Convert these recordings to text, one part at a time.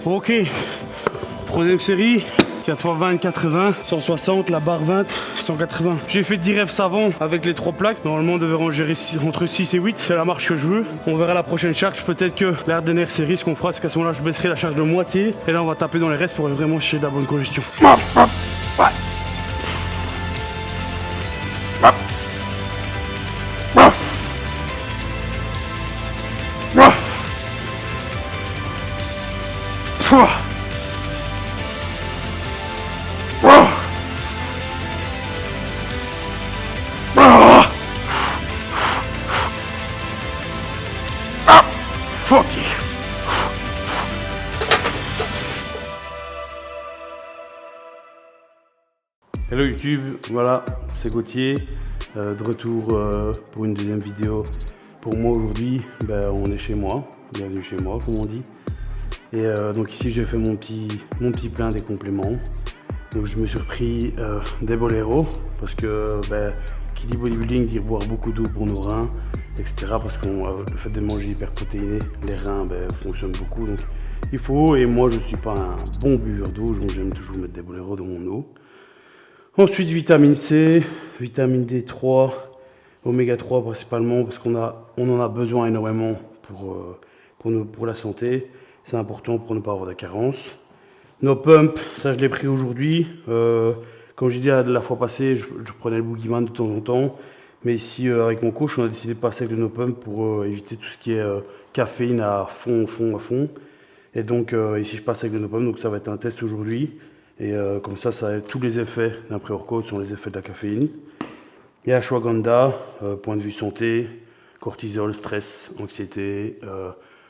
Ok, troisième série, 4 x 20, 80, 160, la barre 20, 180. J'ai fait 10 reps avant avec les 3 plaques. Normalement, on devait ranger entre 6 et 8, c'est la marche que je veux. On verra la prochaine charge. Peut-être que la dernière série, ce qu'on fera, c'est qu'à ce moment-là, je baisserai la charge de moitié. Et là, on va taper dans les restes pour vraiment chercher de la bonne congestion. Hello YouTube, voilà, c'est Gauthier, de retour pour une deuxième vidéo. Pour moi aujourd'hui, on est chez moi, bienvenue chez moi comme on dit. Et donc ici j'ai fait mon petit plein des compléments. Donc je me suis repris des boléros parce que qui dit bodybuilding dit boire beaucoup d'eau pour nos reins, etc. Parce que le fait de manger hyper protéiné, les reins fonctionnent beaucoup. Donc il faut, et moi je ne suis pas un bon buveur d'eau, donc j'aime toujours mettre des boléros dans mon eau. Ensuite vitamine C, vitamine D3, oméga 3 principalement parce qu'on en a besoin énormément pour la santé. C'est important pour ne pas avoir de carence. No Pump, ça je l'ai pris aujourd'hui. Comme j'ai dit la fois passée, je prenais le Boogeyman de temps en temps. Mais ici, avec mon coach, on a décidé de passer avec le No Pump pour éviter tout ce qui est caféine à fond. Et donc ici, je passe avec le No Pump, donc ça va être un test aujourd'hui. Et comme ça tous les effets d'un pré-workout sont les effets de la caféine. Et ashwagandha, point de vue santé, cortisol, stress, anxiété.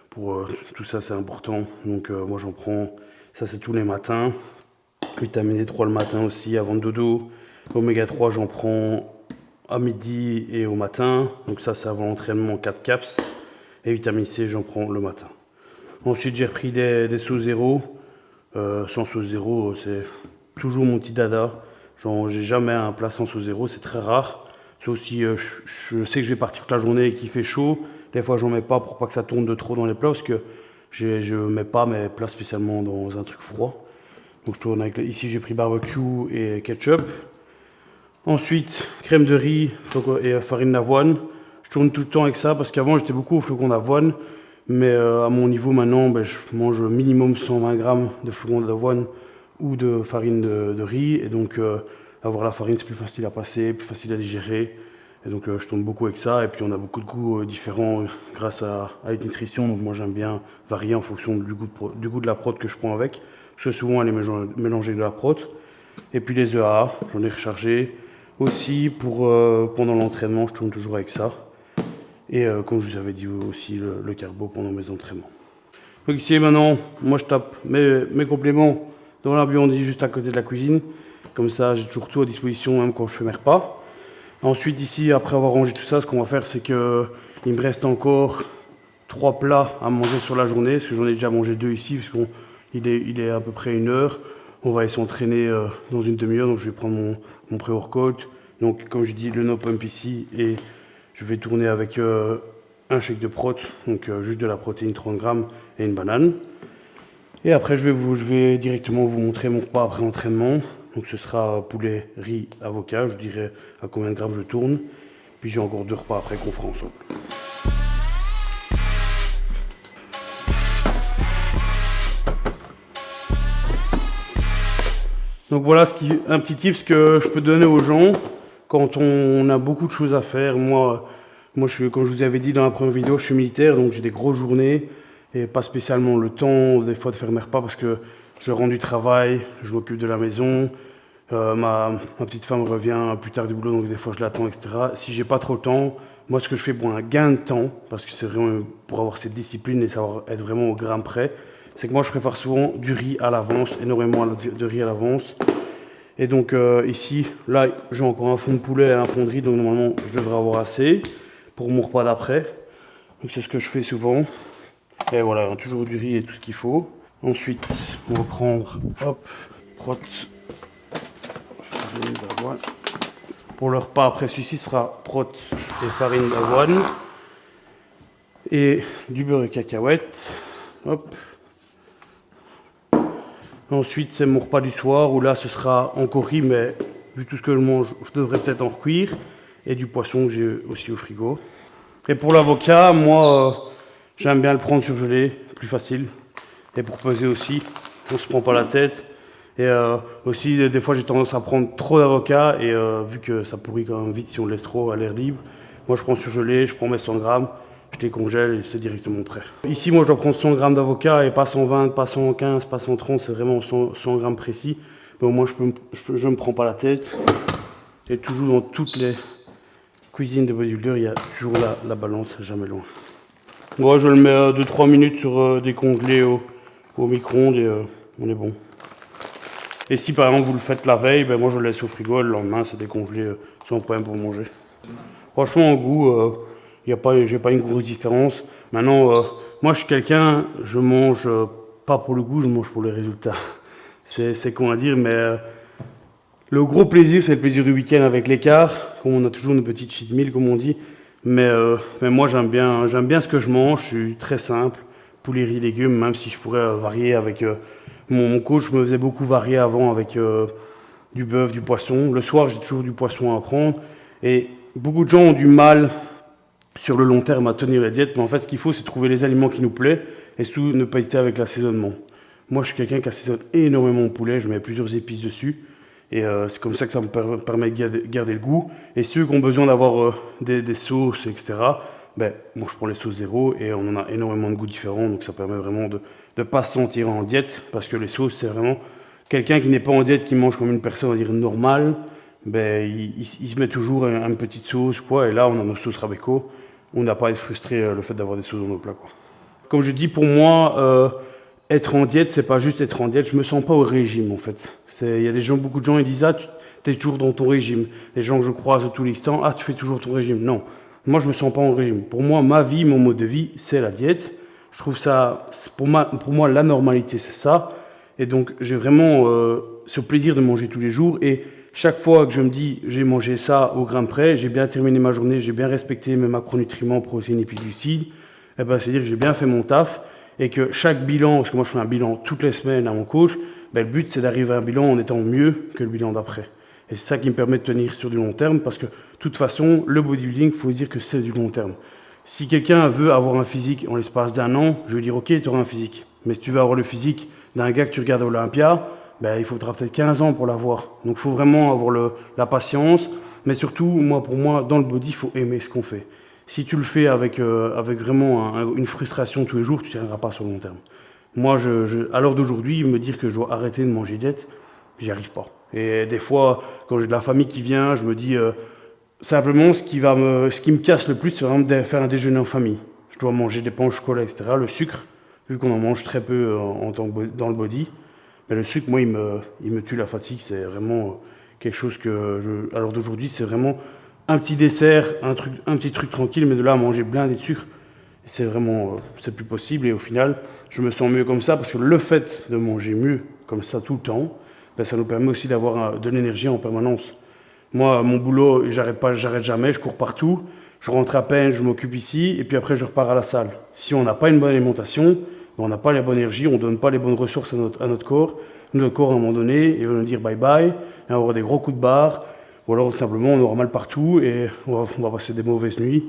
Pour tout ça, c'est important. Donc moi, j'en prends, ça c'est tous les matins. Vitamine D3 le matin aussi, avant le dodo. Oméga 3, j'en prends à midi et au matin. Donc ça, c'est avant l'entraînement, 4 caps. Et vitamine C, j'en prends le matin. Ensuite, j'ai repris des sauts zéro. Sans sauce zéro, c'est toujours mon petit dada. Genre, j'ai jamais un plat sans sauce zéro, c'est très rare. Sauf si je sais que je vais partir toute la journée et qu'il fait chaud. Des fois, j'en mets pas pour pas que ça tourne de trop dans les plats parce que je mets pas mes plats spécialement dans un truc froid. Donc, je tourne avec. Ici, j'ai pris barbecue et ketchup. Ensuite, crème de riz et farine d'avoine. Je tourne tout le temps avec ça parce qu'avant, j'étais beaucoup au flocon d'avoine. Mais à mon niveau maintenant, je mange minimum 120 grammes de flocons d'avoine ou de farine de riz. Et donc, avoir la farine, c'est plus facile à passer, plus facile à digérer. Et donc, je tourne beaucoup avec ça. Et puis, on a beaucoup de goûts différents grâce à la nutrition. Donc, moi, j'aime bien varier en fonction du goût de la prot que je prends avec. Parce que souvent, elle est mélangée de la prot. Et puis, les EAA, j'en ai rechargé. Aussi, pendant l'entraînement, je tourne toujours avec ça. Et comme je vous avais dit aussi, le carbo pendant mes entraînements. Donc ici maintenant, moi je tape mes compléments dans la buanderie juste à côté de la cuisine. Comme ça, j'ai toujours tout à disposition, même quand je fais mes repas. Ensuite ici, après avoir rangé tout ça, ce qu'on va faire, c'est qu'il me reste encore 3 plats à manger sur la journée. Parce que j'en ai déjà mangé 2 ici, parce qu'il est à peu près 1 heure. On va aller s'entraîner dans une demi-heure, donc je vais prendre mon pré-workout. Donc comme je dis, le No Pump ici et... Je vais tourner avec un shake de prot, donc juste de la protéine 30 grammes et une banane. Et après, je vais directement vous montrer mon repas après entraînement. Donc ce sera poulet, riz, avocat. Je dirai à combien de grammes je tourne. Puis j'ai encore 2 repas après qu'on fera ensemble. Donc voilà un petit tip que je peux donner aux gens. Quand on a beaucoup de choses à faire, moi comme je vous avais dit dans la première vidéo, je suis militaire, donc j'ai des grosses journées et pas spécialement le temps des fois de faire mes repas parce que je rentre du travail, je m'occupe de la maison, ma petite femme revient plus tard du boulot, donc des fois je l'attends, etc. Si j'ai pas trop le temps, moi ce que je fais pour un gain de temps, parce que c'est vraiment pour avoir cette discipline et savoir être vraiment au gramme près, c'est que moi je préfère souvent du riz à l'avance, énormément de riz à l'avance. Et donc ici, là, j'ai encore un fond de poulet et un fond de riz, donc normalement, je devrais avoir assez pour mon repas d'après. Donc c'est ce que je fais souvent. Et voilà, toujours du riz et tout ce qu'il faut. Ensuite, on va prendre, hop, prot, farine d'avoine. Pour le repas après, celui-ci sera prot et farine d'avoine. Et du beurre de cacahuète. Hop. Ensuite, c'est mon repas du soir, où là, ce sera encore riz, mais vu tout ce que je mange, je devrais peut-être en recuire. Et du poisson que j'ai aussi au frigo. Et pour l'avocat, moi, j'aime bien le prendre surgelé, plus facile. Et pour peser aussi, on se prend pas la tête. Et aussi, des fois, j'ai tendance à prendre trop d'avocat. Et vu que ça pourrit quand même vite si on le laisse trop à l'air libre, moi, je prends surgelé, je prends mes 100 grammes, je décongèle et c'est directement prêt. Ici, moi, je dois prendre 100 grammes d'avocat et pas 120, pas 115, pas 130, c'est vraiment 100 grammes précis. Mais au moins, je me prends pas la tête. Et toujours dans toutes les cuisines de bodybuilder, il y a toujours la balance, jamais loin. Moi, je le mets 2-3 minutes sur décongelé au micro-ondes et on est bon. Et si par exemple vous le faites la veille, ben moi je le laisse au frigo, le lendemain c'est décongelé sans problème pour manger. Franchement, au goût, j'ai pas une grosse différence. Maintenant, moi je suis quelqu'un, je mange pas pour le goût, je mange pour les résultats. C'est con à dire, mais le gros plaisir, c'est le plaisir du week-end avec l'écart. Comme on a toujours une petite cheat meal, comme on dit. Mais moi, j'aime bien ce que je mange. Je suis très simple. Poulet, riz, légumes, même si je pourrais varier avec... mon coach me faisait beaucoup varier avant avec du bœuf, du poisson. Le soir, j'ai toujours du poisson à prendre. Et beaucoup de gens ont du mal sur le long terme à tenir la diète. Mais en fait, ce qu'il faut, c'est trouver les aliments qui nous plaisent et surtout ne pas hésiter avec l'assaisonnement. Moi, je suis quelqu'un qui assaisonne énormément mon poulet. Je mets plusieurs épices dessus. Et c'est comme ça que ça me permet de garder le goût. Et ceux qui ont besoin d'avoir des sauces, etc., ben, moi je prends les sauces zéro et on en a énormément de goûts différents. Donc ça permet vraiment de ne pas se sentir en diète. Parce que les sauces, c'est vraiment quelqu'un qui n'est pas en diète, qui mange comme une personne, on va dire, normale. Ben, il se met toujours une petite sauce, quoi. Et là, on a nos sauces Rabeco. On n'a pas à être frustré le fait d'avoir des sauces dans nos plats, quoi. Comme je dis, pour moi, être en diète, c'est pas juste être en diète. Je me sens pas au régime, en fait. Il y a beaucoup de gens qui disent « Ah, tu es toujours dans ton régime ». Les gens que je croise à tout l'instant « Ah, tu fais toujours ton régime ». Non, moi, je me sens pas en régime. Pour moi, ma vie, mon mode de vie, c'est la diète. Je trouve ça, pour moi, la normalité, c'est ça. Et donc, j'ai vraiment ce plaisir de manger tous les jours. Et chaque fois que je me dis « J'ai mangé ça au grain près, j'ai bien terminé ma journée, j'ai bien respecté mes macronutriments, protéines et glucides », eh ben, c'est-à-dire que j'ai bien fait mon taf. Et que chaque bilan, parce que moi je fais un bilan toutes les semaines à mon coach, ben le but c'est d'arriver à un bilan en étant mieux que le bilan d'après. Et c'est ça qui me permet de tenir sur du long terme, parce que de toute façon, le bodybuilding, il faut dire que c'est du long terme. Si quelqu'un veut avoir un physique en l'espace d'un an, je vais dire ok, tu auras un physique. Mais si tu veux avoir le physique d'un gars que tu regardes à Olympia, ben, il faudra peut-être 15 ans pour l'avoir. Donc il faut vraiment avoir la patience, mais surtout, pour moi, dans le body, il faut aimer ce qu'on fait. Si tu le fais avec vraiment une frustration tous les jours, tu ne tiendras pas sur le long terme. Moi, à l'heure d'aujourd'hui, me dire que je dois arrêter de manger diète, j'y arrive pas. Et des fois, quand j'ai de la famille qui vient, je me dis simplement ce qui me casse le plus, c'est vraiment de faire un déjeuner en famille. Je dois manger des pains au chocolat, etc. Le sucre, vu qu'on en mange très peu dans le body, mais le sucre, moi, il me tue la fatigue. C'est vraiment quelque chose que, à l'heure d'aujourd'hui, c'est vraiment un petit dessert, un petit truc tranquille, mais de là à manger blindé de sucre, c'est vraiment, c'est plus possible. Et au final, je me sens mieux comme ça, parce que le fait de manger mieux comme ça tout le temps, ben, ça nous permet aussi d'avoir de l'énergie en permanence. Moi, mon boulot, j'arrête jamais, je cours partout, je rentre à peine, je m'occupe ici, et puis après je repars à la salle. Si on n'a pas une bonne alimentation, ben, on n'a pas la bonne énergie, on ne donne pas les bonnes ressources à notre corps. Notre corps, à un moment donné, il va nous dire bye bye, et on va avoir des gros coups de barre. Ou alors, tout simplement, on aura mal partout et on va passer des mauvaises nuits.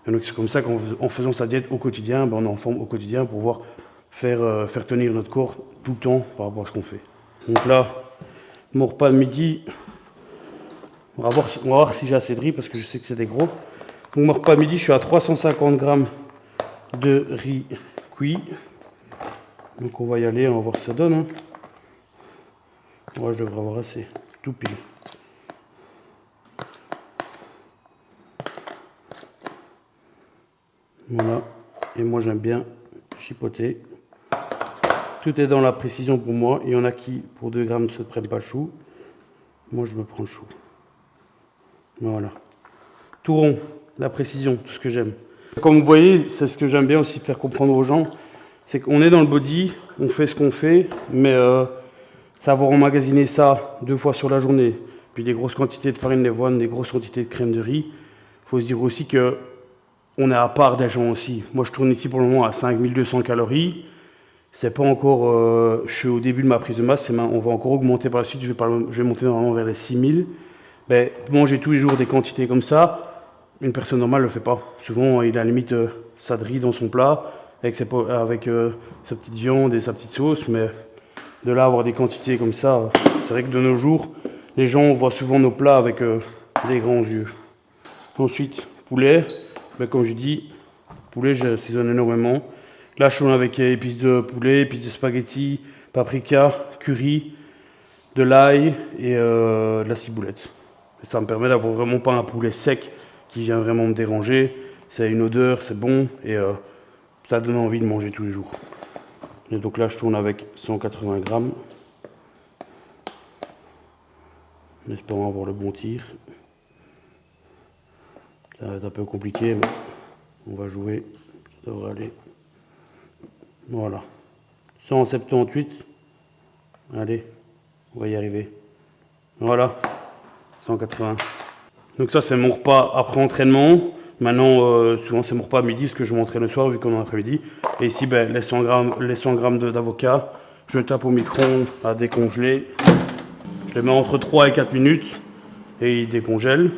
Et donc, c'est comme ça qu'en faisant sa diète au quotidien, ben, on est en forme au quotidien pour pouvoir faire tenir notre corps tout le temps par rapport à ce qu'on fait. Donc là, mon repas de midi, on va voir si j'ai assez de riz parce que je sais que c'est des gros. Donc, mon repas de midi, je suis à 350 grammes de riz cuit. Donc, on va y aller, on va voir ce que ça donne. Hein. Moi, je devrais avoir assez, tout pile. Voilà, et moi j'aime bien chipoter. Tout est dans la précision pour moi. Il y en a qui, pour 2 grammes, ne se prennent pas le chou. Moi je me prends le chou. Voilà. Tout rond, la précision, tout ce que j'aime. Comme vous voyez, c'est ce que j'aime bien aussi de faire comprendre aux gens. C'est qu'on est dans le body, on fait ce qu'on fait, mais savoir emmagasiner ça 2 fois sur la journée, puis des grosses quantités de farine d'avoine, des grosses quantités de crème de riz, il faut se dire aussi que on est à part des gens aussi. Moi, je tourne ici pour le moment à 5200 calories. C'est pas encore, je suis au début de ma prise de masse, on va encore augmenter par la suite, je vais monter normalement vers les 6000. Mais manger tous les jours des quantités comme ça, une personne normale ne le fait pas. Souvent, il a limite sa de riz dans son plat, avec sa petite viande et sa petite sauce, mais de là avoir des quantités comme ça, c'est vrai que de nos jours, les gens voient souvent nos plats avec des grands yeux. Ensuite, poulet, ben, comme je dis, poulet, j'assaisonne énormément. Là, je tourne avec épices de poulet, épices de spaghetti, paprika, curry, de l'ail et de la ciboulette. Et ça me permet d'avoir vraiment pas un poulet sec qui vient vraiment me déranger. Ça a une odeur, c'est bon et ça donne envie de manger tous les jours. Et donc là, je tourne avec 180 grammes. En espérant avoir le bon tir. Ça va être un peu compliqué, mais on va jouer. Ça devrait aller. Voilà. 178. Allez, on va y arriver. Voilà. 180. Donc ça, c'est mon repas après entraînement. Maintenant, souvent, c'est mon repas à midi parce que je m'entraîne le soir vu qu'on est en après-midi. Et ici, ben, les 100 grammes d'avocat, je tape au micro-ondes à décongeler. Je les mets entre 3 et 4 minutes et ils décongèlent.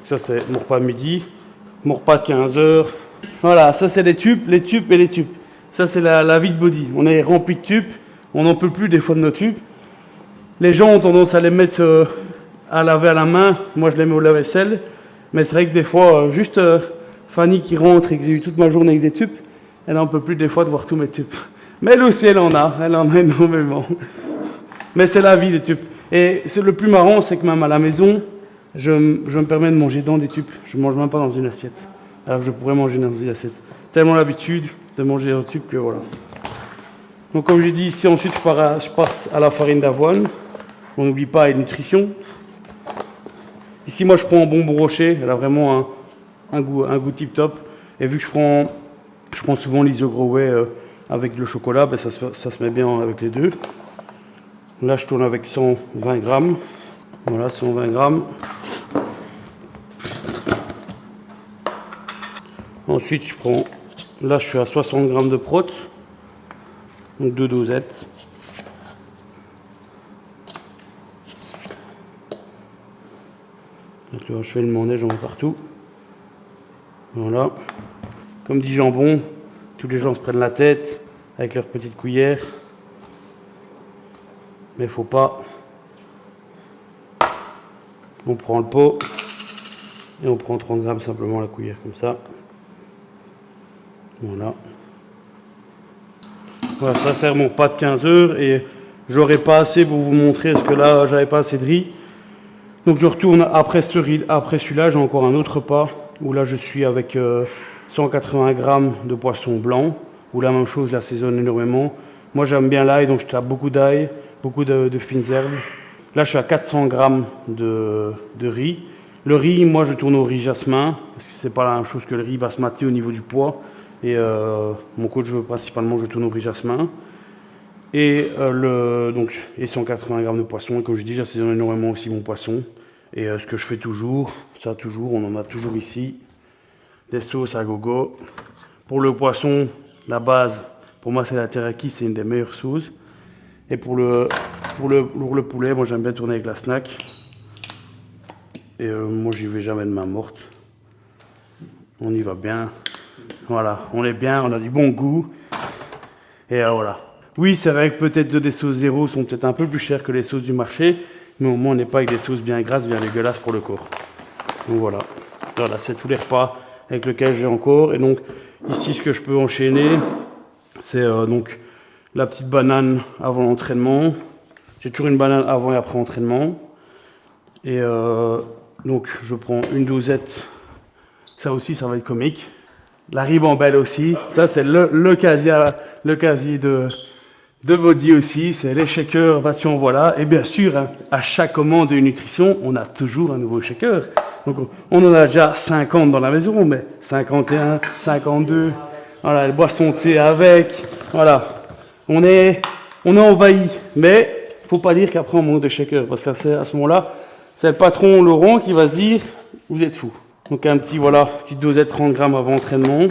Ça, c'est mon repas à midi. Mon repas de 15 heures. Voilà, ça, c'est les tubes et les tubes. Ça, c'est la vie de body. On est rempli de tubes. On n'en peut plus des fois de nos tubes. Les gens ont tendance à les mettre à laver à la main. Moi, je les mets au lave-vaisselle. Mais c'est vrai que des fois, juste Fanny qui rentre et que j'ai eu toute ma journée avec des tubes, elle n'en peut plus des fois de voir tous mes tubes. Mais elle aussi, elle en a énormément. Mais c'est la vie, les tubes. Et c'est le plus marrant, c'est que même à la maison, je me permets de manger dans des tubes. Je ne mange même pas dans une assiette. Alors que je pourrais manger dans une assiette. Tellement l'habitude de manger dans tube que voilà. Donc comme j'ai dit ici, ensuite je passe à la farine d'avoine. On n'oublie pas la nutrition. Ici, moi, je prends un bonbon rocher. Elle a vraiment un goût tip-top. Et vu que je prends souvent l'Iso Groway avec le chocolat, ben ça se met bien avec les deux. Là, je tourne avec 120 grammes. Voilà, 120 grammes. Ensuite, je prends... Là, je suis à 60 grammes de prot. Donc 2 dosettes. Tu vois, je fais le manège, j'en mets partout. Voilà. Comme dit Jambon, tous les gens se prennent la tête avec leur petite cuillère. Mais il ne faut pas. On prend le pot et on prend 30 grammes simplement la cuillère comme ça. Voilà. Voilà, ça sert mon repas de 15 heures et j'aurai pas assez pour vous montrer parce que là j'avais pas assez de riz. Donc je retourne après celui-là, j'ai encore un autre repas où là je suis avec 180 grammes de poisson blanc, où la même chose, j'assaisonne énormément. Moi j'aime bien l'ail, donc je tape beaucoup d'ail, beaucoup de fines herbes. Là je suis à 400 grammes de riz. Le riz, moi je tourne au riz jasmin, parce que c'est pas la même chose que le riz basmati au niveau du poids. Et mon coach veut principalement je tourne au riz jasmin. Et, et 180 grammes de poisson. Et comme je dis, j'assaisonne énormément aussi mon poisson. Et ce que je fais toujours, on en a toujours ici, des sauces à gogo. Pour le poisson, la base, pour moi c'est la teriyaki, c'est une des meilleures sauces. Et pour le poulet, moi j'aime bien tourner avec la snack. Et moi j'y vais jamais de main morte. On y va bien. Voilà, on est bien, on a du bon goût. Et voilà. Oui, c'est vrai que peut-être des sauces zéro sont peut-être un peu plus chères que les sauces du marché, mais au moins on n'est pas avec des sauces bien grasses, bien dégueulasses pour le corps. Donc voilà. Voilà, c'est tous les repas avec lesquels j'ai encore. Et donc ici, ce que je peux enchaîner, c'est donc la petite banane avant l'entraînement. J'ai toujours une banane avant et après entraînement. Et donc je prends une dosette. Ça aussi, ça va être comique. La ribambelle aussi. Ça, c'est le casier de body aussi. C'est les shakers, version voilà. Et bien sûr, hein, à chaque commande de nutrition, on a toujours un nouveau shaker. Donc on en a déjà 50 dans la maison, mais 51, 52. Voilà, les boissons thé avec. Voilà. On est envahi. Mais faut pas dire qu'après on manque de shaker. Parce qu'à ce moment-là, c'est le patron Laurent qui va se dire, vous êtes fous. Donc un petit, voilà, petite dosette 30 grammes avant entraînement.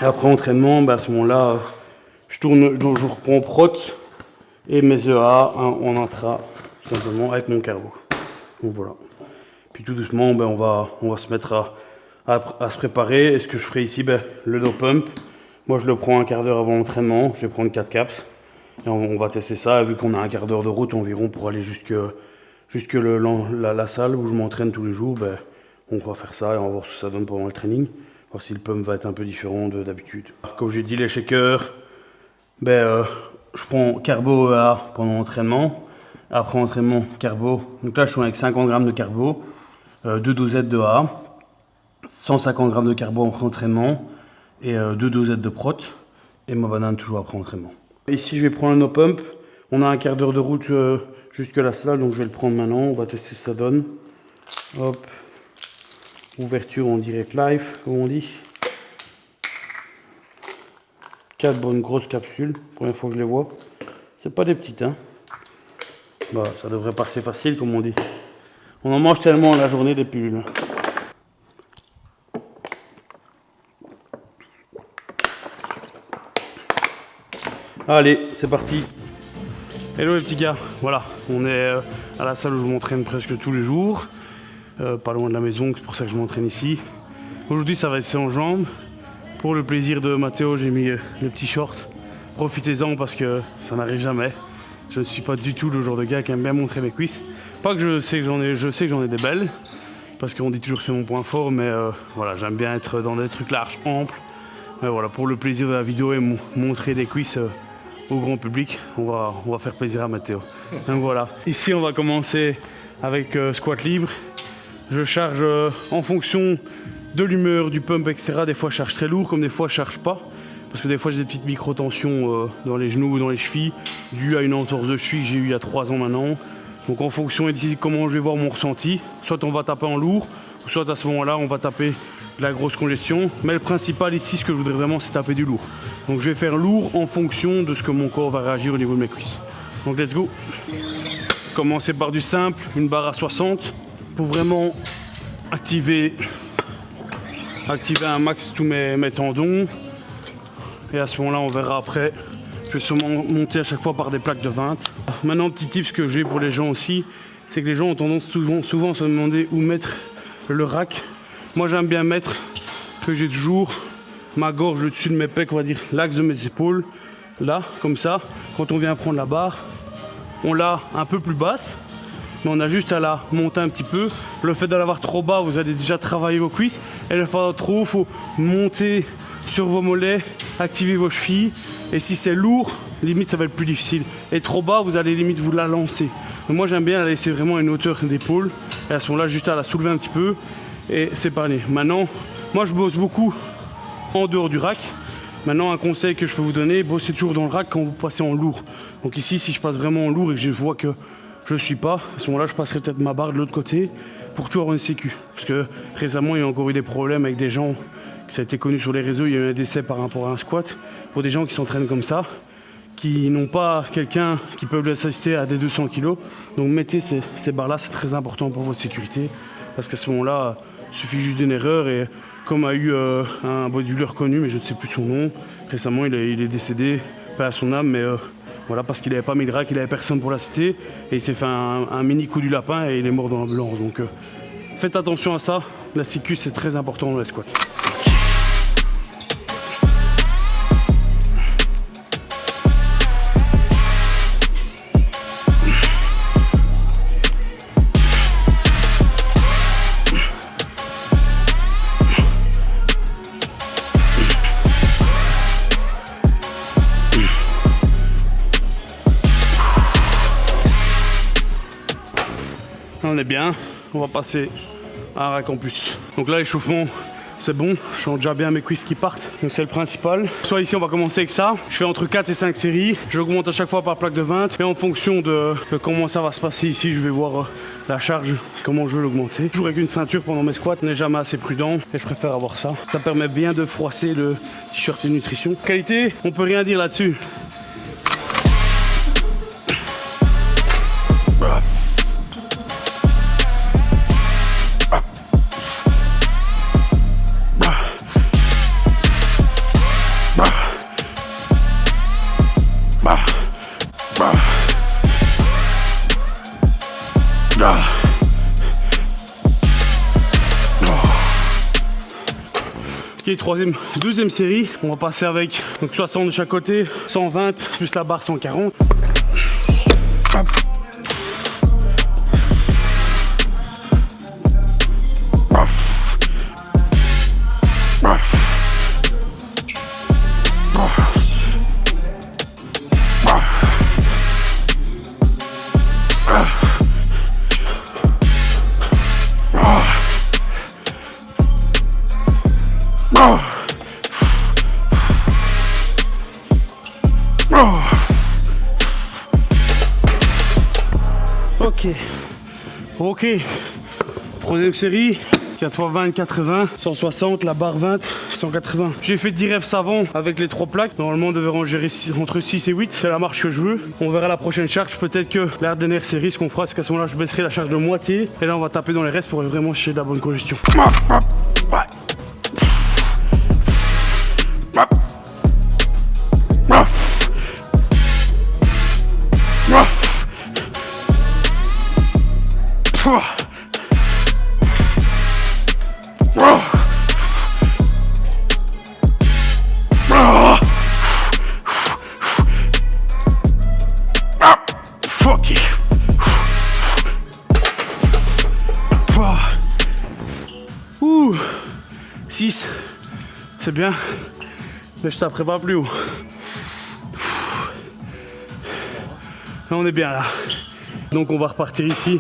Et après entraînement, à ce moment-là, je tourne, je reprends prot et mes EA en intra, tout simplement avec mon carbo. Donc voilà. Puis tout doucement, ben, on va se mettre à se préparer. Et ce que je ferai ici, ben, le no pump, moi je le prends un quart d'heure avant l'entraînement, je vais prendre 4 caps. Et on va tester ça, vu qu'on a un quart d'heure de route environ pour aller jusque la salle où je m'entraîne tous les jours, ben, on va faire ça et on va voir ce que ça donne pendant le training. Voir si le pump va être un peu différent d'habitude. Comme j'ai dit, les shakers, ben, je prends carbo EA pendant l'entraînement. Après entraînement, carbo. Donc là, je suis avec 50 grammes de carbo, 2 dosettes de EA, 150 grammes de carbo après entraînement et 2 dosettes de prot. Et ma banane toujours après entraînement. Ici, je vais prendre un no pump. On a un quart d'heure de route jusque la salle, donc je vais le prendre maintenant. On va tester ce que ça donne. Hop. Ouverture en direct live, comme on dit. 4 bonnes grosses capsules. Première fois que je les vois. C'est pas des petites, hein. Bah, ça devrait passer facile, comme on dit. On en mange tellement la journée des pilules. Allez, c'est parti. Hello les petits gars, voilà, on est à la salle où je m'entraîne presque tous les jours, pas loin de la maison, c'est pour ça que je m'entraîne ici. Aujourd'hui ça va être en jambes. Pour le plaisir de Mathéo, j'ai mis les petits shorts. Profitez-en parce que ça n'arrive jamais. Je ne suis pas du tout le genre de gars qui aime bien montrer mes cuisses. Pas que je sais que j'en ai des belles, parce qu'on dit toujours que c'est mon point fort, mais voilà, j'aime bien être dans des trucs larges, amples. Mais voilà, pour le plaisir de la vidéo et montrer des cuisses au grand public, on va faire plaisir à Mathéo. Donc voilà. Ici, on va commencer avec squat libre. Je charge en fonction de l'humeur, du pump, etc. Des fois, je charge très lourd, comme des fois, je charge pas. Parce que des fois, j'ai des petites micro-tensions dans les genoux ou dans les chevilles, dues à une entorse de cheville que j'ai eue il y a 3 ans maintenant. Donc en fonction de comment je vais voir mon ressenti, soit on va taper en lourd, ou soit à ce moment-là, on va taper de la grosse congestion. Mais le principal ici, ce que je voudrais vraiment, c'est taper du lourd. Donc je vais faire lourd en fonction de ce que mon corps va réagir au niveau de mes cuisses. Donc let's go. Commencer par du simple, une barre à 60, pour vraiment activer un max tous mes tendons. Et à ce moment-là, on verra après. Je vais sûrement monter à chaque fois par des plaques de 20. Maintenant, petit tips que j'ai pour les gens aussi, c'est que les gens ont tendance souvent à se demander où mettre le rack. Moi, j'aime bien mettre que j'ai toujours ma gorge au-dessus de mes pecs, on va dire l'axe de mes épaules. Là, comme ça, quand on vient prendre la barre, on l'a un peu plus basse. Mais on a juste à la monter un petit peu. Le fait de l'avoir trop bas, vous allez déjà travailler vos cuisses. Et le fait trop, il faut monter sur vos mollets, activer vos chevilles. Et si c'est lourd, limite ça va être plus difficile. Et trop bas, vous allez limite vous la lancer. Donc moi j'aime bien la laisser vraiment à une hauteur d'épaule. Et à ce moment-là, juste à la soulever un petit peu. Et c'est parti. Maintenant, moi je bosse beaucoup en dehors du rack. Maintenant, un conseil que je peux vous donner, bossez toujours dans le rack quand vous passez en lourd. Donc ici, si je passe vraiment en lourd et que je vois que je ne suis pas, à ce moment-là, je passerai peut-être ma barre de l'autre côté pour toujours avoir une sécu. Parce que récemment, il y a encore eu des problèmes avec des gens, ça a été connu sur les réseaux, il y a eu un décès par rapport à un squat, pour des gens qui s'entraînent comme ça, qui n'ont pas quelqu'un qui peut les assister à des 200 kg. Donc mettez ces barres-là, c'est très important pour votre sécurité. Parce qu'à ce moment-là, il suffit juste d'une erreur. Et comme a eu un bodybuilder connu, mais je ne sais plus son nom, récemment il est décédé, pas à son âme, mais voilà, parce qu'il n'avait pas mis de rack, il n'avait personne pour l'assister. Et il s'est fait un mini coup du lapin et il est mort dans l'ambulance. Donc faites attention à ça, la sécu c'est très important dans les squats. On est bien, on va passer à un rack en plus. Donc là, l'échauffement, c'est bon, je sens déjà bien mes cuisses qui partent, donc c'est le principal. Soit ici, on va commencer avec ça. Je fais entre 4 et 5 séries, j'augmente à chaque fois par plaque de 20. Et en fonction de comment ça va se passer ici, je vais voir la charge, comment je veux l'augmenter. Toujours avec une ceinture pendant mes squats, on n'est jamais assez prudent et je préfère avoir ça. Ça permet bien de froisser le t-shirt et nutrition. Qualité, on peut rien dire là-dessus. Ok, deuxième série. On va passer avec donc 60 de chaque côté, 120 plus la barre 140. Hop. Ok, troisième série, 4 x 20, 80, 160, la barre 20, 180. J'ai fait 10 reps avant avec les 3 plaques. Normalement, on devait ranger entre 6 et 8, c'est la marche que je veux. On verra la prochaine charge. Peut-être que la dernière série, ce qu'on fera, c'est qu'à ce moment-là, je baisserai la charge de moitié. Et là, on va taper dans les restes pour vraiment chercher de la bonne congestion. Ouh, 6, c'est bien, mais je taperai pas plus haut. Là, on est bien là. Donc on va repartir ici.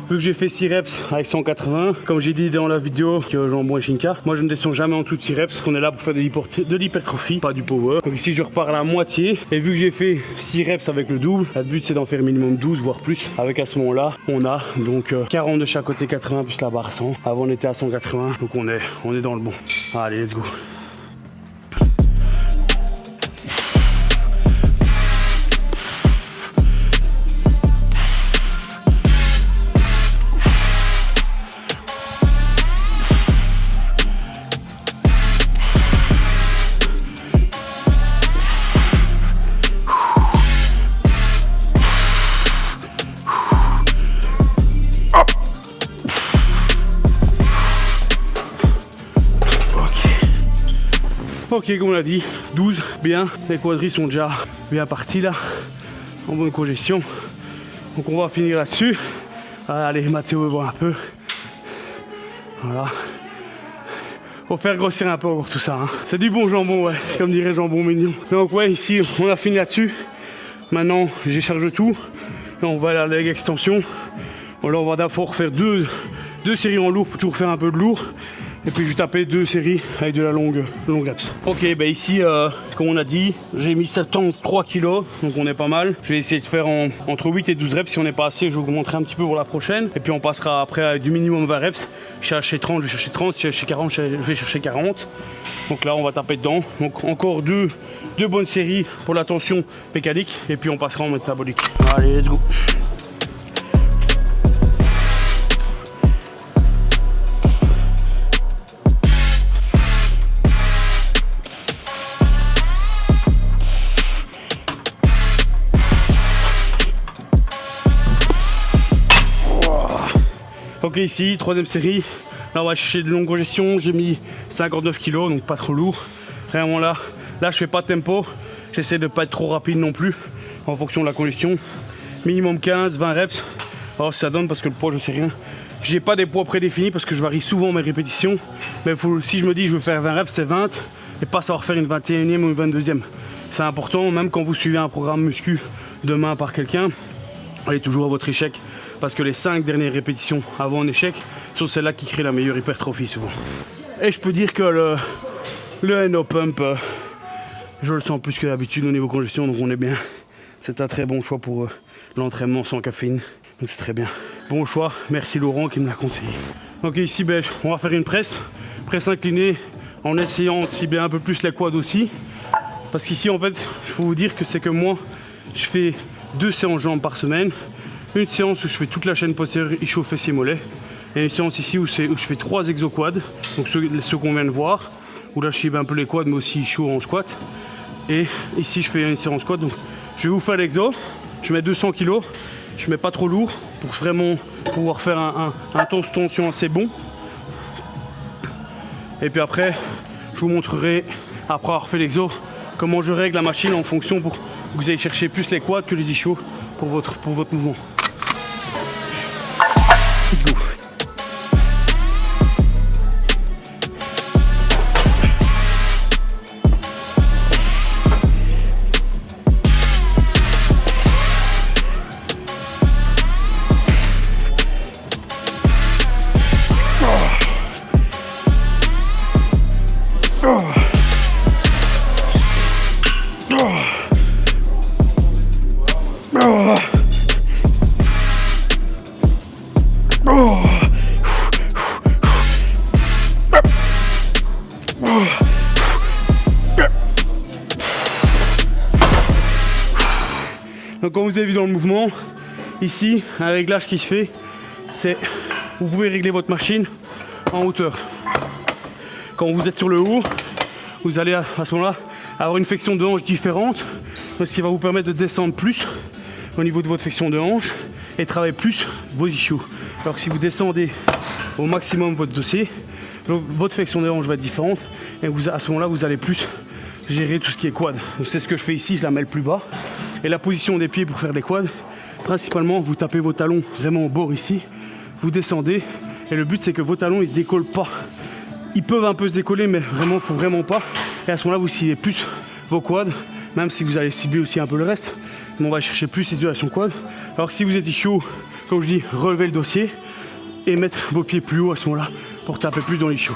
Vu que j'ai fait 6 reps avec 180, comme j'ai dit dans la vidéo que jambon et Shinka, moi je ne descends jamais en dessous de 6 reps. On est là pour faire de l'hypertrophie, pas du power. Donc ici je repars à la moitié. Et vu que j'ai fait 6 reps avec le double, le but c'est d'en faire minimum 12 voire plus. Avec à ce moment là, on a donc 40 de chaque côté, 80 plus la barre 100. Avant on était à 180, donc on est dans le bon. Allez, let's go. Ok, comme on l'a dit, 12, bien. Les quadris sont déjà bien partis là, en bonne congestion. Donc on va finir là-dessus. Allez, Mathéo, voir un peu. Voilà. Faut faire grossir un peu encore tout ça. Hein. C'est du bon jambon, ouais, comme dirait Jambon Mignon. Donc ouais, ici, on a fini là-dessus. Maintenant, j'écharge tout. Là, on va aller à la leg extension. Bon, là, on va d'abord faire deux séries en lourd pour toujours faire un peu de lourd. Et puis je vais taper 2 séries avec de la longue reps. Ok, bah ici, comme on a dit, j'ai mis 73 kg, donc on est pas mal. Je vais essayer de faire entre 8 et 12 reps. Si on n'est pas assez, je vous montrerai un petit peu pour la prochaine. Et puis on passera après à du minimum 20 reps. Je suis chercher 30, je vais chercher 30. Si je chercher 40, je vais chercher 40. Donc là, on va taper dedans. Donc encore deux bonnes séries pour la tension mécanique. Et puis on passera en métabolique. Allez, let's go. Ok, ici, troisième série. Là, on va chercher de longue congestion. J'ai mis 59 kg, donc pas trop lourd. Vraiment là, je fais pas de tempo. J'essaie de pas être trop rapide non plus, en fonction de la congestion. Minimum 15, 20 reps. Alors, ça donne parce que le poids, je sais rien. J'ai pas des poids prédéfinis parce que je varie souvent mes répétitions. Mais si je me dis je veux faire 20 reps, c'est 20. Et pas savoir faire une 21e ou une 22e. C'est important, même quand vous suivez un programme muscu de main par quelqu'un. Allez toujours à votre échec parce que les 5 dernières répétitions avant un échec sont celles-là qui créent la meilleure hypertrophie souvent. Et je peux dire que le NO Pump, je le sens plus que d'habitude au niveau congestion, donc on est bien. C'est un très bon choix pour l'entraînement sans caféine, donc c'est très bien. Bon choix, merci Laurent qui me l'a conseillé. Ok, ici on va faire une presse inclinée en essayant de cibler un peu plus les quads aussi. Parce qu'ici en fait, il faut vous dire que c'est que moi, je fais 2 séances jambes par semaine, une séance où je fais toute la chaîne postérieure échauffe fessiers mollets, et une séance ici où je fais 3 exo-quads, donc ceux qu'on vient de voir, où là je cible un peu les quads mais aussi chaud en squat. Et ici je fais une séance quad, donc je vais vous faire l'exo, je mets 200 kg, je mets pas trop lourd pour vraiment pouvoir faire un taux de tension assez bon. Et puis après, Je vous montrerai, après avoir fait l'exo, comment je règle la machine en fonction pour que vous allez chercher plus les quads que les ischios pour votre mouvement. Let's go. Donc comme vous avez vu dans le mouvement, ici, un réglage qui se fait, c'est vous pouvez régler votre machine en hauteur. Quand vous êtes sur le haut, vous allez à ce moment-là avoir une flexion de hanche différente, ce qui va vous permettre de descendre plus au niveau de votre flexion de hanche et travailler plus vos ischios. Alors que si vous descendez au maximum votre dossier, votre flexion de hanche va être différente et à ce moment-là, vous allez plus gérer tout ce qui est quad. Donc c'est ce que je fais ici, je la mets le plus bas. Et la position des pieds pour faire des quads, principalement, vous tapez vos talons vraiment au bord ici, vous descendez, et le but c'est que vos talons ils se décollent pas. Ils peuvent un peu se décoller, mais vraiment, faut vraiment pas. Et à ce moment-là, vous ciblez plus vos quads, même si vous allez cibler aussi un peu le reste. Mais on va chercher plus l'isolation quad. Alors que si vous êtes ischio, comme je dis, relevez le dossier et mettre vos pieds plus haut à ce moment-là pour taper plus dans l'ischio.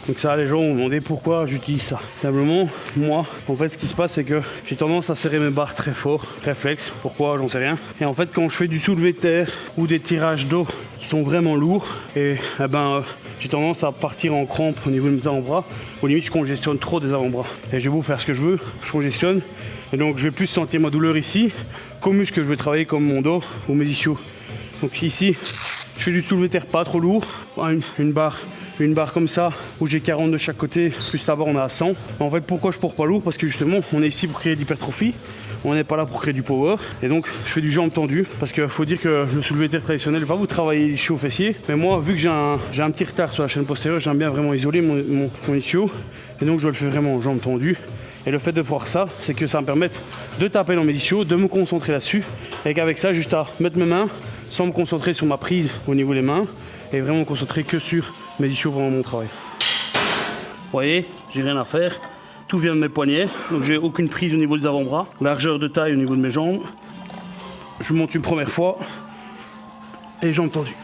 Donc ça, les gens vont me demander pourquoi j'utilise ça. Simplement, moi, en fait, ce qui se passe, c'est que j'ai tendance à serrer mes barres très fort, réflexe. Pourquoi, j'en sais rien. Et en fait, quand je fais du soulevé de terre ou des tirages d'eau qui sont vraiment lourds, j'ai tendance à partir en crampe au niveau de mes avant-bras. Au limite, je congestionne trop des avant-bras. Et j'ai beau faire ce que je veux, je congestionne. Et donc, je vais plus sentir ma douleur ici qu'au muscle que je vais travailler comme mon dos ou mes ischios. Donc ici, je fais du soulevé de terre pas trop lourd, une barre comme ça où j'ai 40 de chaque côté, plus là-bas on est à 100. En fait, pourquoi je porte pas lourd? Parce que justement on est ici pour créer de l'hypertrophie, on n'est pas là pour créer du power. Et donc je fais du jambe tendu parce qu'il faut dire que le soulevé de terre traditionnel va vous travailler l'ischio fessier. Mais moi, vu que j'ai un petit retard sur la chaîne postérieure, j'aime bien vraiment isoler mon ischio. Et donc je le fais vraiment en jambes tendues. Et le fait de voir ça, c'est que ça me permet de taper dans mes ischios, de me concentrer là-dessus. Et qu'avec ça, juste à mettre mes mains sans me concentrer sur ma prise au niveau des mains et vraiment me concentrer que sur mes ischios pendant mon travail. Vous voyez, j'ai rien à faire. Tout vient de mes poignets, donc j'ai aucune prise au niveau des avant-bras. Largeur de taille au niveau de mes jambes. Je monte une première fois et jambes tendues.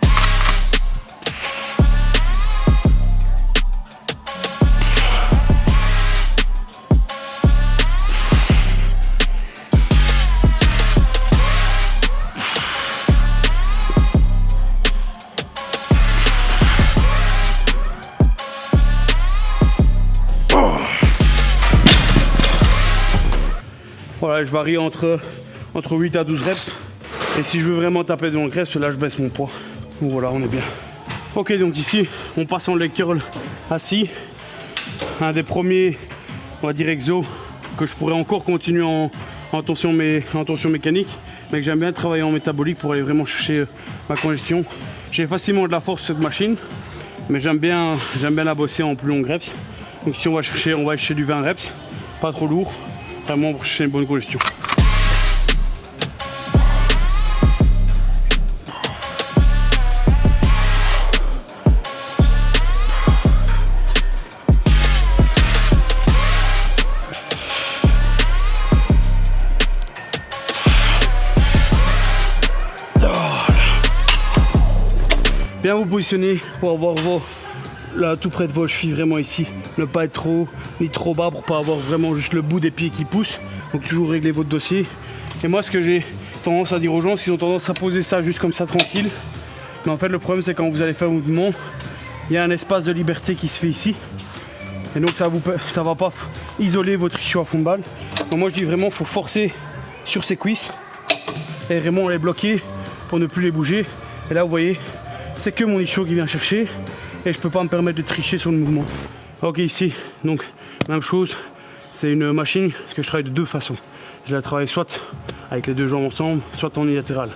Voilà, je varie entre 8 à 12 reps. Et si je veux vraiment taper dans le reps, là je baisse mon poids. Donc voilà, on est bien. Ok, donc ici, on passe en leg curl assis. Un des premiers, on va dire, exos que je pourrais encore continuer en tension mécanique. Mais que j'aime bien travailler en métabolique pour aller vraiment chercher ma congestion. J'ai facilement de la force sur cette machine. Mais j'aime bien la bosser en plus long reps. Donc ici, on va chercher du 20 reps. Pas trop lourd. Vraiment pour chercher une bonne congestion. Bien vous positionner pour avoir là tout près de vos chevilles, vraiment ici. Ne pas être trop ni trop bas pour pas avoir vraiment juste le bout des pieds qui pousse. Donc toujours régler votre dossier. Et moi, ce que j'ai tendance à dire aux gens, c'est qu'ils ont tendance à poser ça juste comme ça tranquille. Mais en fait, le problème, c'est quand vous allez faire un mouvement, il y a un espace de liberté qui se fait ici. Et donc ça va pas isoler votre ischio à fond de balle. Donc moi, je dis vraiment, faut forcer sur ses cuisses et vraiment les bloquer pour ne plus les bouger. Et là, vous voyez, c'est que mon ischio qui vient chercher et je peux pas me permettre de tricher sur le mouvement. Ok, ici, donc même chose, c'est une machine que je travaille de deux façons. je la travaille soit avec les deux jambes ensemble, soit en unilatéral.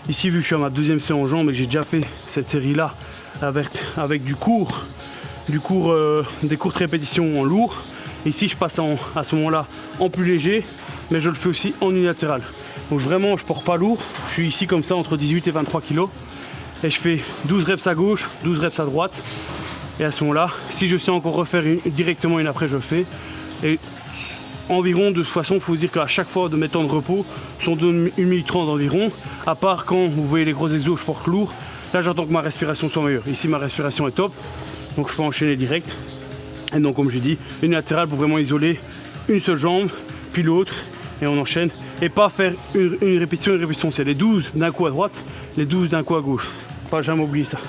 Ici, vu que je suis à ma deuxième séance en jambes et que j'ai déjà fait cette série-là avec des courtes répétitions en lourd, ici je passe à ce moment-là en plus léger, mais je le fais aussi en unilatéral. Donc vraiment, je porte pas lourd, je suis ici comme ça entre 18 et 23 kg et je fais 12 reps à gauche, 12 reps à droite. Et à ce moment-là, si je sais encore refaire directement une après, je le fais. Et environ, de toute façon, il faut se dire qu'à chaque fois de mes temps de repos sont de 1 minute 30 environ, à part quand vous voyez les gros exos, je porte lourd. Là, j'attends que ma respiration soit meilleure. Ici, ma respiration est top, donc je peux enchaîner direct. Et donc, comme j'ai dit, une latérale pour vraiment isoler une seule jambe, puis l'autre, et on enchaîne. Et pas faire une répétition, c'est les 12 d'un coup à droite, les 12 d'un coup à gauche. Pas jamais oublier ça.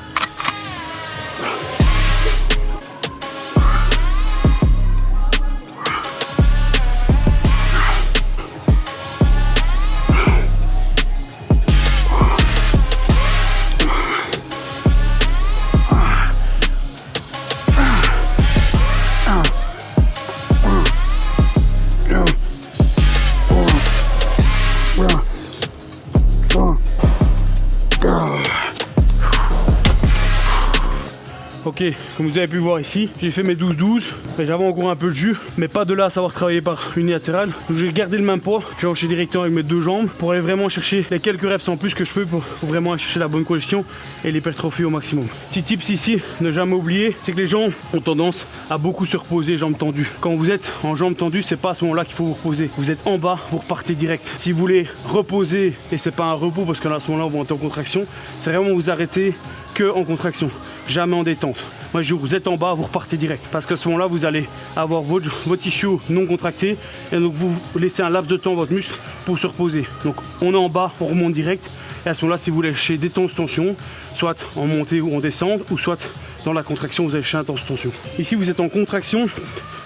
Ok, comme vous avez pu voir ici, j'ai fait mes 12-12, mais j'avais encore un peu de jus, mais pas de là à savoir travailler par unilatéral. Donc j'ai gardé le même poids, j'ai enchaîné directement avec mes deux jambes pour aller vraiment chercher les quelques reps en plus que je peux pour vraiment aller chercher la bonne congestion et l'hypertrophie au maximum. Petit tips ici, ne jamais oublier, c'est que les gens ont tendance à beaucoup se reposer jambes tendues. Quand vous êtes en jambes tendues, c'est pas à ce moment-là qu'il faut vous reposer. Vous êtes en bas, vous repartez direct. Si vous voulez reposer, et c'est pas un repos parce que là à ce moment-là vous entrez en contraction, c'est vraiment vous arrêter que en contraction, jamais en détente. Moi je dis, vous êtes en bas, vous repartez direct. Parce qu'à ce moment-là, vous allez avoir votre ischio non contracté et donc vous laissez un laps de temps à votre muscle pour se reposer. Donc on est en bas, on remonte direct. Et à ce moment-là, si vous lâchez des tensions, soit en montée ou en descente, ou soit dans la contraction, vous allez chercher intense tension. Ici, vous êtes en contraction,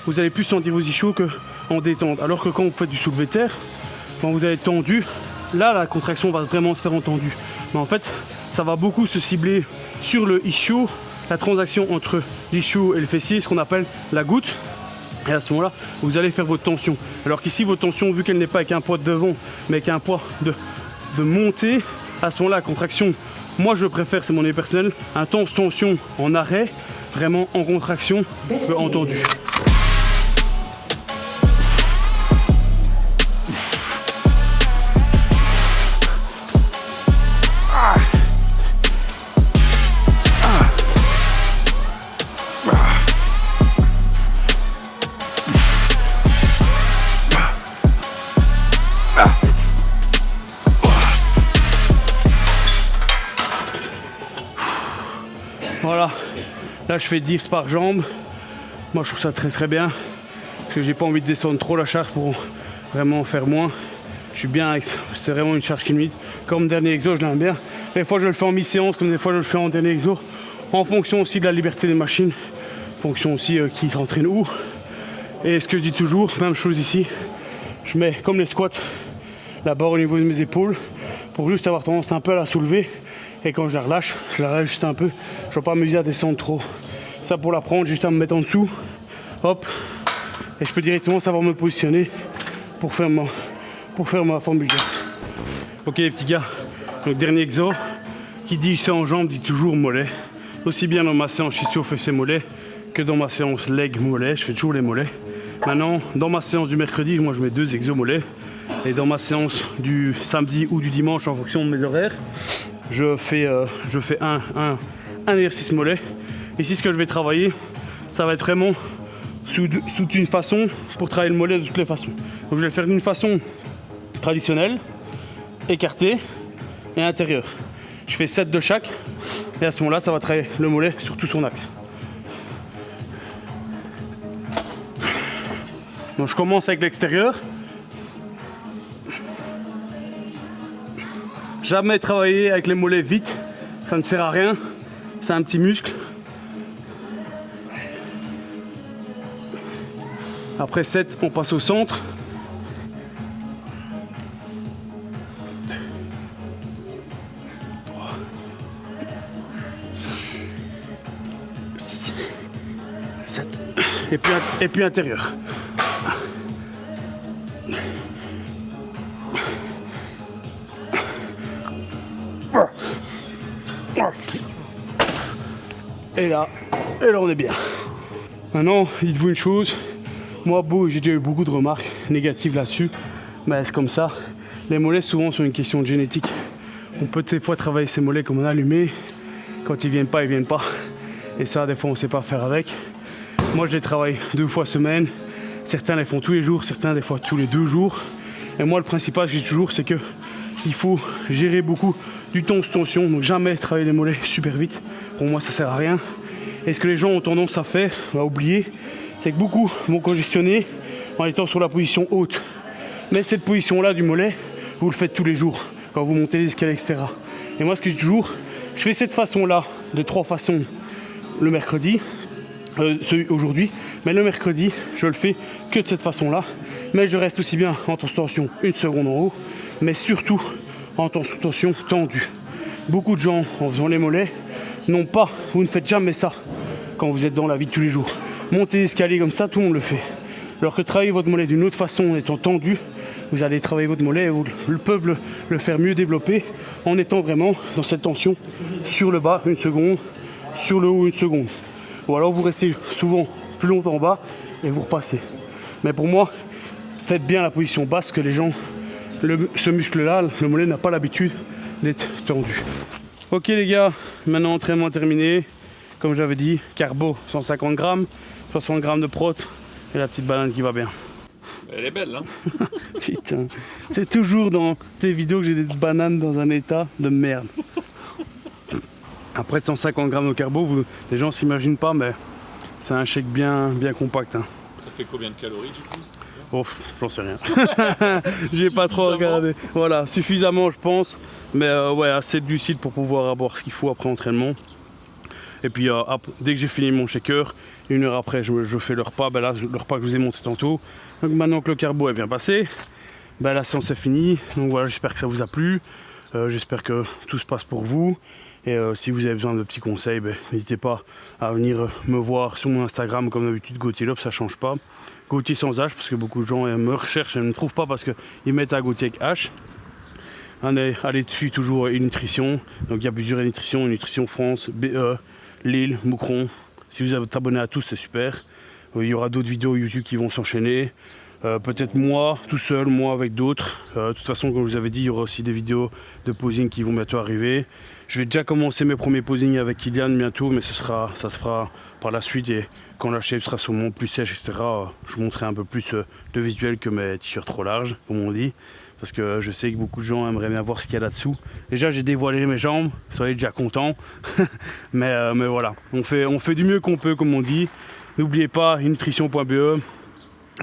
vous allez plus sentir vos ischios qu'en détente. Alors que quand vous faites du soulevé de terre, quand vous allez tendu, là la contraction va vraiment se faire entendue. Mais en fait, ça va beaucoup se cibler sur le ischio, la transaction entre l'ischio et le fessier, ce qu'on appelle la goutte. Et à ce moment-là, vous allez faire votre tension. Alors qu'ici, votre tension, vu qu'elle n'est pas avec un poids de devant, mais avec un poids de montée, à ce moment-là, la contraction, moi je préfère, c'est mon avis personnel, intense tension en arrêt, vraiment en contraction, entendu. Voilà, là je fais 10 par jambe. Moi je trouve ça très bien parce que j'ai pas envie de descendre trop la charge pour vraiment faire moins. Je suis bien avec ça, c'est vraiment une charge qui me limite. Comme dernier exo, je l'aime bien. Des fois je le fais en mi-séance, comme des fois je le fais en dernier exo, en fonction aussi de la liberté des machines, en fonction aussi qui s'entraîne où. Et ce que je dis toujours, même chose ici, je mets comme les squats la barre au niveau de mes épaules pour juste avoir tendance un peu à la soulever. Et quand je la relâche juste un peu. Je ne vais pas m'amuser à descendre trop. Ça pour la prendre, juste à me mettre en dessous. Hop. Et je peux directement savoir me positionner pour faire ma forme bulgare. Ok les petits gars. Donc dernier exo. Qui dit c'est en jambes dit toujours mollet. Aussi bien dans ma séance ischio fessier mollet que dans ma séance leg mollet. Je fais toujours les mollets. Maintenant, dans ma séance du mercredi, moi je mets 2 exos mollets. Et dans ma séance du samedi ou du dimanche en fonction de mes horaires, je fais un exercice mollet. Ici, ce que je vais travailler, ça va être vraiment sous une façon pour travailler le mollet de toutes les façons. Donc, je vais le faire d'une façon traditionnelle, écartée et intérieure. Je fais 7 de chaque et à ce moment-là, ça va travailler le mollet sur tout son axe. Donc, je commence avec l'extérieur. Jamais travailler avec les mollets vite, ça ne sert à rien, c'est un petit muscle. Après 7, on passe au centre. 2, 3, 5, 6, 7. Et puis intérieur. Et là on est bien. Maintenant, dites-vous une chose. Moi, j'ai déjà eu beaucoup de remarques négatives là-dessus. Mais c'est comme ça. Les mollets, souvent, sont une question de génétique. On peut des fois travailler ses mollets comme on a allumé. Quand ils viennent pas, ils viennent pas. Et ça, des fois, on sait pas faire avec. Moi, je les travaille 2 fois semaine. Certains les font tous les jours, certains des fois tous les 2 jours. Et moi, le principal que j'ai toujours, c'est que il faut gérer beaucoup du tension. Donc jamais travailler les mollets super vite. Pour moi, ça sert à rien. Et ce que les gens ont tendance à faire, à oublier, c'est que beaucoup vont congestionner en étant sur la position haute. Mais cette position-là du mollet, vous le faites tous les jours, quand vous montez les escaliers, etc. Et moi, ce que je dis toujours, je fais cette façon-là, de 3 façons, le mercredi, aujourd'hui, mais le mercredi, je le fais que de cette façon-là. Mais je reste aussi bien en tension 1 seconde en haut, mais surtout en tension tendue. Beaucoup de gens, en faisant les mollets, vous ne faites jamais ça quand vous êtes dans la vie de tous les jours. Monter l'escalier comme ça, tout le monde le fait. Alors que travailler votre mollet d'une autre façon en étant tendu, vous allez travailler votre mollet et vous peuvent le faire mieux développer en étant vraiment dans cette tension sur le bas 1 seconde, sur le haut 1 seconde. Ou alors vous restez souvent plus longtemps en bas et vous repassez. Mais pour moi, faites bien la position basse que les gens, ce muscle-là, le mollet n'a pas l'habitude d'être tendu. Ok les gars, maintenant entraînement terminé. Comme j'avais dit, carbo 150 grammes, 60 grammes de prot et la petite banane qui va bien. Elle est belle, hein. Putain, c'est toujours dans tes vidéos que j'ai des bananes dans un état de merde. Après 150 grammes de carbo, les gens s'imaginent pas, mais c'est un shake bien compact. Hein. Ça fait combien de calories du coup? Oh, j'en sais rien. J'ai pas trop regardé. Voilà, suffisamment je pense, mais ouais, assez de glucides pour pouvoir avoir ce qu'il faut après entraînement. Et puis dès que j'ai fini mon shaker, 1 heure après je fais le repas, là, le repas que je vous ai monté tantôt. Donc maintenant que le carbo est bien passé, la séance est finie. Donc voilà, j'espère que ça vous a plu. J'espère que tout se passe pour vous. Et si vous avez besoin de petits conseils, n'hésitez pas à venir me voir sur mon Instagram comme d'habitude, Gauthier Lop, ça change pas. Gauthier sans H, parce que beaucoup de gens me recherchent et ne me trouvent pas parce qu'ils mettent à Gauthier avec H. Allez dessus, toujours une nutrition. Donc il y a plusieurs nutritions, Nutrition France, BE, Lille, Moucron. Si vous êtes abonné à tous, c'est super. Il y aura d'autres vidéos YouTube qui vont s'enchaîner. Peut-être moi, tout seul, moi avec d'autres. De toute façon, comme je vous avais dit, il y aura aussi des vidéos de posing qui vont bientôt arriver. Je vais déjà commencer mes premiers posings avec Kylian bientôt, mais ça se fera par la suite. Et quand la shape sera sûrement plus sèche, etc., je vous montrerai un peu plus de visuel que mes t-shirts trop larges, comme on dit. Parce que je sais que beaucoup de gens aimeraient bien voir ce qu'il y a là-dessous. Déjà, j'ai dévoilé mes jambes, soyez déjà contents. mais voilà, on fait du mieux qu'on peut, comme on dit. N'oubliez pas, nutrition.be.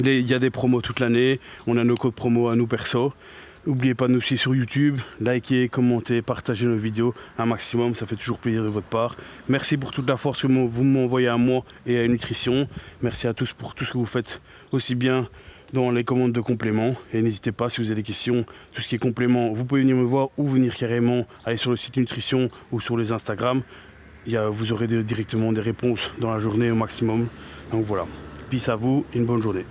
Il y a des promos toute l'année, on a nos codes promo à nous perso. N'oubliez pas de nous suivre sur YouTube, likez, commentez, partagez nos vidéos un maximum, ça fait toujours plaisir de votre part. Merci pour toute la force que vous m'envoyez à moi et à Nutrition. Merci à tous pour tout ce que vous faites aussi bien dans les commandes de compléments. Et n'hésitez pas, si vous avez des questions, tout ce qui est complément, vous pouvez venir me voir ou venir carrément aller sur le site Nutrition ou sur les Instagram. Vous aurez directement des réponses dans la journée au maximum. Donc voilà, peace à vous, une bonne journée.